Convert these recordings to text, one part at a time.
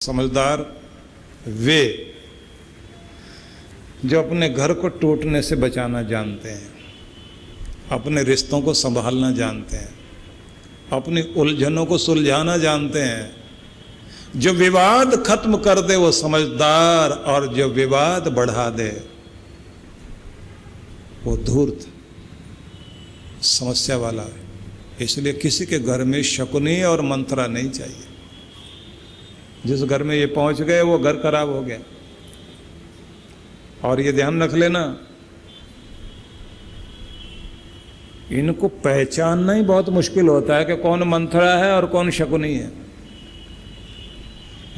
समझदार वे जो अपने घर को टूटने से बचाना जानते हैं, अपने रिश्तों को संभालना जानते हैं, अपनी उलझनों को सुलझाना जानते हैं। जो विवाद खत्म कर दे वो समझदार, और जो विवाद बढ़ा दे वो धूर्त, समस्या वाला है। इसलिए किसी के घर में शकुनी और मंत्रा नहीं चाहिए। जिस घर में ये पहुंच गए वो घर खराब हो गया। और ये ध्यान रख लेना, इनको पहचानना ही बहुत मुश्किल होता है कि कौन मंथरा है और कौन शकुनी है।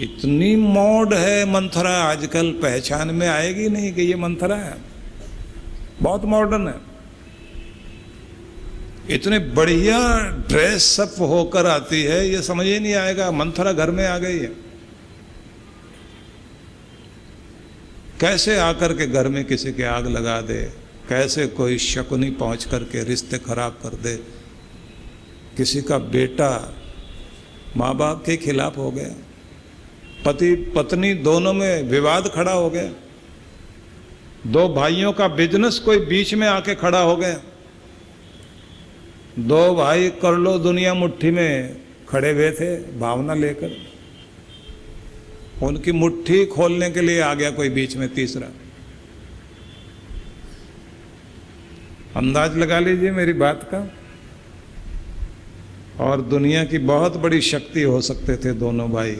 इतनी मॉड है मंथरा आजकल, पहचान में आएगी नहीं कि ये मंथरा है। बहुत मॉडर्न है, इतने बढ़िया ड्रेस अप होकर आती है, ये समझ ही नहीं आएगा मंथरा घर में आ गई है। कैसे आकर के घर में किसी के आग लगा दे, कैसे कोई शकुनी पहुंच करके रिश्ते खराब कर दे। किसी का बेटा माँ बाप के खिलाफ हो गया, पति पत्नी दोनों में विवाद खड़ा हो गया, दो भाइयों का बिजनेस कोई बीच में आके खड़ा हो गया। दो भाई कर लो दुनिया मुट्ठी में खड़े हुए थे भावना लेकर, उनकी मुट्ठी खोलने के लिए आ गया कोई बीच में तीसरा। अंदाज लगा लीजिए मेरी बात का। और दुनिया की बहुत बड़ी शक्ति हो सकते थे दोनों भाई,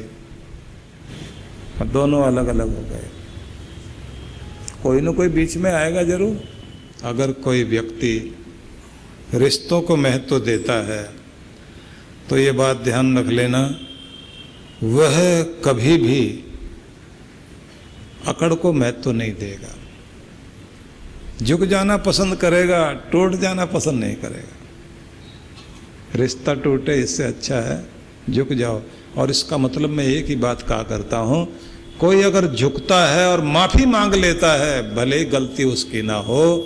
और दोनों अलग अलग हो गए। कोई ना कोई बीच में आएगा जरूर। अगर कोई व्यक्ति रिश्तों को महत्व देता है तो ये बात ध्यान रख लेना, वह कभी भी अकड़ को महत्व नहीं देगा। झुक जाना पसंद करेगा, टूट जाना पसंद नहीं करेगा। रिश्ता टूटे इससे अच्छा है झुक जाओ। और इसका मतलब मैं एक ही बात कहा करता हूं, कोई अगर झुकता है और माफी मांग लेता है, भले ही गलती उसकी ना हो,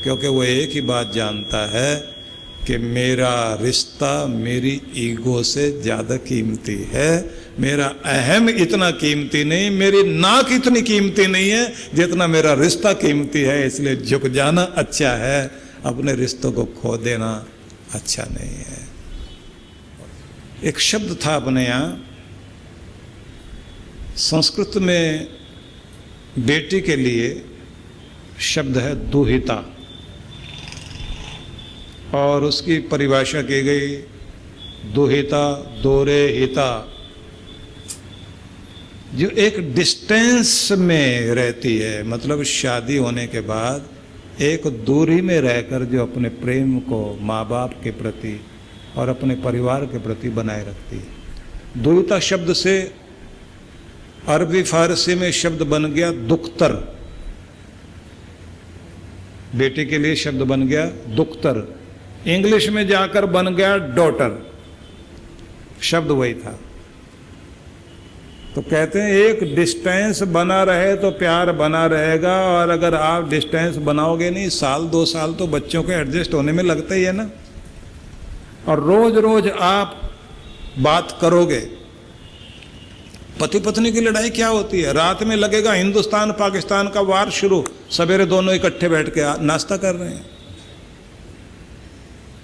क्योंकि वो एक ही बात जानता है कि मेरा रिश्ता मेरी ईगो से ज़्यादा कीमती है, मेरा अहम इतना कीमती नहीं, मेरी नाक इतनी कीमती नहीं है जितना मेरा रिश्ता कीमती है। इसलिए झुक जाना अच्छा है, अपने रिश्तों को खो देना अच्छा नहीं है। एक शब्द था अपने यहाँ संस्कृत में, बेटी के लिए शब्द है दुहिता, और उसकी परिभाषा की गई दुहिता दोरे हिता, जो एक डिस्टेंस में रहती है, मतलब शादी होने के बाद एक दूरी में रहकर जो अपने प्रेम को माँ बाप के प्रति और अपने परिवार के प्रति बनाए रखती है। दुहिता शब्द से अरबी फारसी में शब्द बन गया दुख्तर, बेटी के लिए शब्द बन गया दुख्तर। इंग्लिश में जाकर बन गया डॉटर, शब्द वही था। तो कहते हैं एक डिस्टेंस बना रहे तो प्यार बना रहेगा, और अगर आप डिस्टेंस बनाओगे नहीं, साल 2 साल तो बच्चों के एडजस्ट होने में लगता ही है ना। और रोज रोज आप बात करोगे। पति पत्नी की लड़ाई क्या होती है, रात में लगेगा हिंदुस्तान पाकिस्तान का वार शुरू, सवेरे दोनों इकट्ठे बैठ के नाश्ता कर रहे हैं।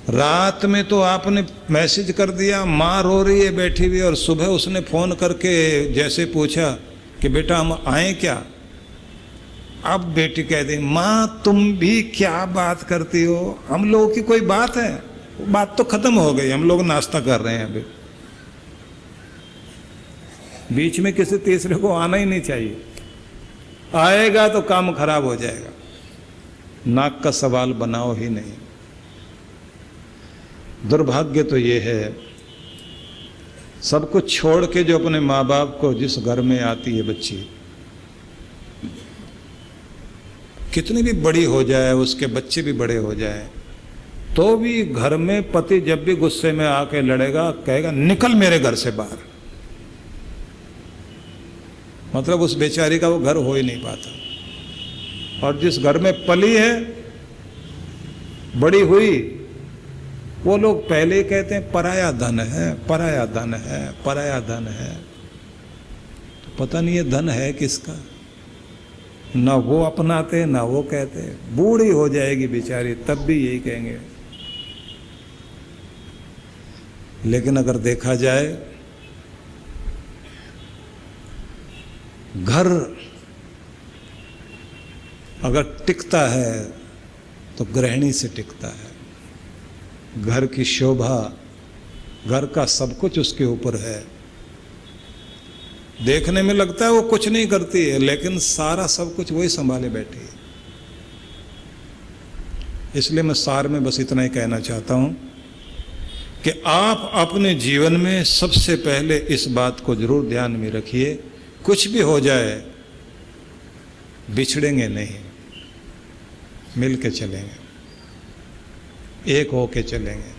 रात में तो आपने मैसेज कर दिया, माँ रो रही है बैठी हुई, और सुबह उसने फ़ोन करके जैसे पूछा कि बेटा हम आए क्या। अब बेटी कह दी, माँ तुम भी क्या बात करती हो, हम लोगों की कोई बात है, बात तो खत्म हो गई, हम लोग नाश्ता कर रहे हैं अभी। बीच में किसी तीसरे को आना ही नहीं चाहिए, आएगा तो काम खराब हो जाएगा। नाक का सवाल बनाओ ही नहीं। दुर्भाग्य तो ये है, सब कुछ छोड़ के जो अपने माँ बाप को, जिस घर में आती है बच्ची, कितनी भी बड़ी हो जाए, उसके बच्चे भी बड़े हो जाए, तो भी घर में पति जब भी गुस्से में आके लड़ेगा, कहेगा निकल मेरे घर से बाहर। मतलब उस बेचारी का वो घर हो ही नहीं पाता। और जिस घर में पली है, बड़ी हुई, वो लोग पहले कहते हैं पराया धन है, पराया धन है, पराया धन है। पता नहीं ये धन है किसका, ना वो अपनाते ना वो कहते। बूढ़ी हो जाएगी बेचारी तब भी यही कहेंगे। लेकिन अगर देखा जाए, घर अगर टिकता है तो गृहिणी से टिकता है। घर की शोभा, घर का सब कुछ उसके ऊपर है। देखने में लगता है वो कुछ नहीं करती है, लेकिन सारा सब कुछ वही संभाले बैठी है। इसलिए मैं सार में बस इतना ही कहना चाहता हूं कि आप अपने जीवन में सबसे पहले इस बात को जरूर ध्यान में रखिए, कुछ भी हो जाए बिछड़ेंगे नहीं, मिल के चलेंगे, एक होके चलेंगे।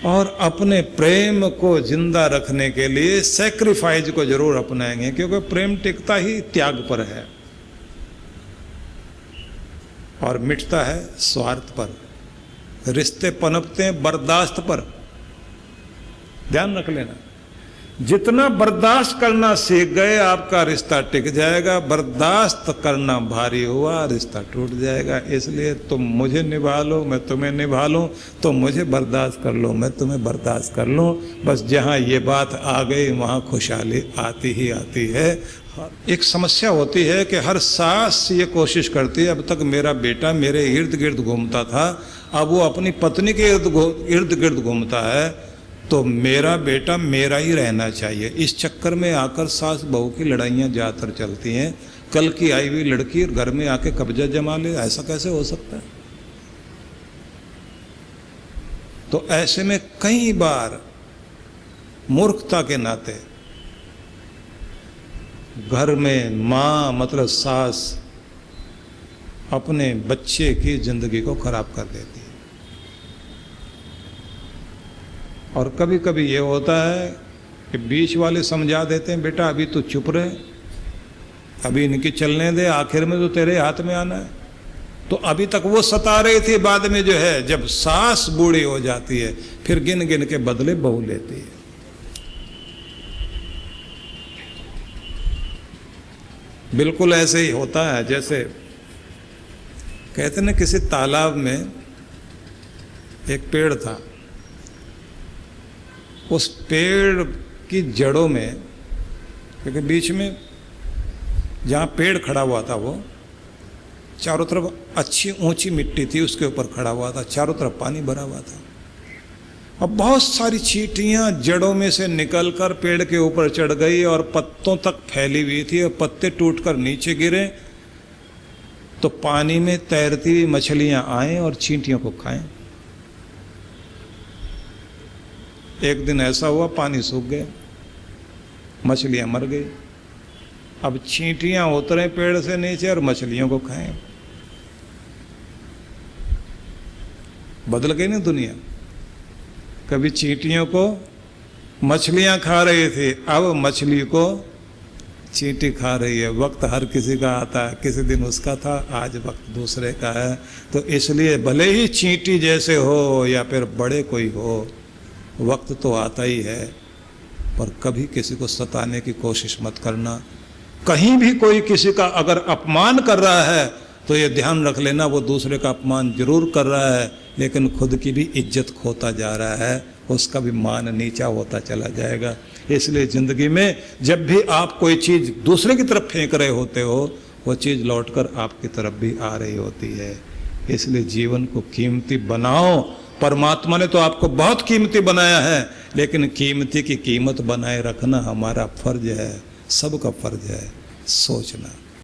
और अपने प्रेम को जिंदा रखने के लिए सैक्रिफाइस को जरूर अपनाएंगे, क्योंकि प्रेम टिकता ही त्याग पर है और मिटता है स्वार्थ पर। रिश्ते पनपते हैं बर्दाश्त पर। ध्यान रख लेना, जितना बर्दाश्त करना सीख गए आपका रिश्ता टिक जाएगा। बर्दाश्त करना भारी हुआ रिश्ता टूट जाएगा। इसलिए तुम मुझे निभा लो, मैं तुम्हें निभा लूं, तुम मुझे बर्दाश्त कर लो, मैं तुम्हें बर्दाश्त कर लूं। बस जहां ये बात आ गई वहां खुशहाली आती ही आती है। एक समस्या होती है कि हर सास ये कोशिश करती है, अब तक मेरा बेटा मेरे इर्द गिर्द घूमता था, अब वो अपनी पत्नी के इर्द गिर्द घूमता है, तो मेरा बेटा मेरा ही रहना चाहिए। इस चक्कर में आकर सास बहू की लड़ाइयाँ ज़्यादातर चलती हैं। कल की आई हुई लड़की घर में आके कब्जा जमा ले, ऐसा कैसे हो सकता है? तो ऐसे में कई बार मूर्खता के नाते घर में माँ मतलब सास अपने बच्चे की जिंदगी को खराब कर देती है। और कभी कभी ये होता है कि बीच वाले समझा देते हैं, बेटा अभी तो चुप रहे, अभी इनकी चलने दे, आखिर में तो तेरे हाथ में आना है। तो अभी तक वो सता रही थी, बाद में जो है जब सास बूढ़ी हो जाती है फिर गिन गिन के बदले बहू लेती है। बिल्कुल ऐसे ही होता है। जैसे कहते ना, किसी तालाब में एक पेड़ था, उस पेड़ की जड़ों में, क्योंकि बीच में जहाँ पेड़ खड़ा हुआ था वो चारों तरफ अच्छी ऊंची मिट्टी थी, उसके ऊपर खड़ा हुआ था, चारों तरफ पानी भरा हुआ था। अब बहुत सारी चींटियाँ जड़ों में से निकलकर पेड़ के ऊपर चढ़ गई और पत्तों तक फैली हुई थी, और पत्ते टूटकर नीचे गिरे तो पानी में तैरती हुई मछलियाँ आएं और चींटियों को खाएं। एक दिन ऐसा हुआ, पानी सूख गया, मछलियां मर गई। अब चींटियां उतरे पेड़ से नीचे और मछलियों को खाएं। बदल गई ना दुनिया। कभी चींटियों को मछलियां खा रही थी, अब मछली को चींटी खा रही है। वक्त हर किसी का आता है, किसी दिन उसका था, आज वक्त दूसरे का है। तो इसलिए भले ही चींटी जैसे हो या फिर बड़े कोई हो, वक्त तो आता ही है, पर कभी किसी को सताने की कोशिश मत करना। कहीं भी कोई किसी का अगर अपमान कर रहा है तो ये ध्यान रख लेना, वो दूसरे का अपमान जरूर कर रहा है, लेकिन खुद की भी इज्जत खोता जा रहा है, उसका भी मान नीचा होता चला जाएगा। इसलिए ज़िंदगी में जब भी आप कोई चीज़ दूसरे की तरफ फेंक रहे होते हो, वो चीज़ लौटकर आपकी तरफ भी आ रही होती है। इसलिए जीवन को कीमती बनाओ। परमात्मा ने तो आपको बहुत कीमती बनाया है, लेकिन कीमती की कीमत बनाए रखना हमारा फर्ज है, सबका फर्ज है। सोचना।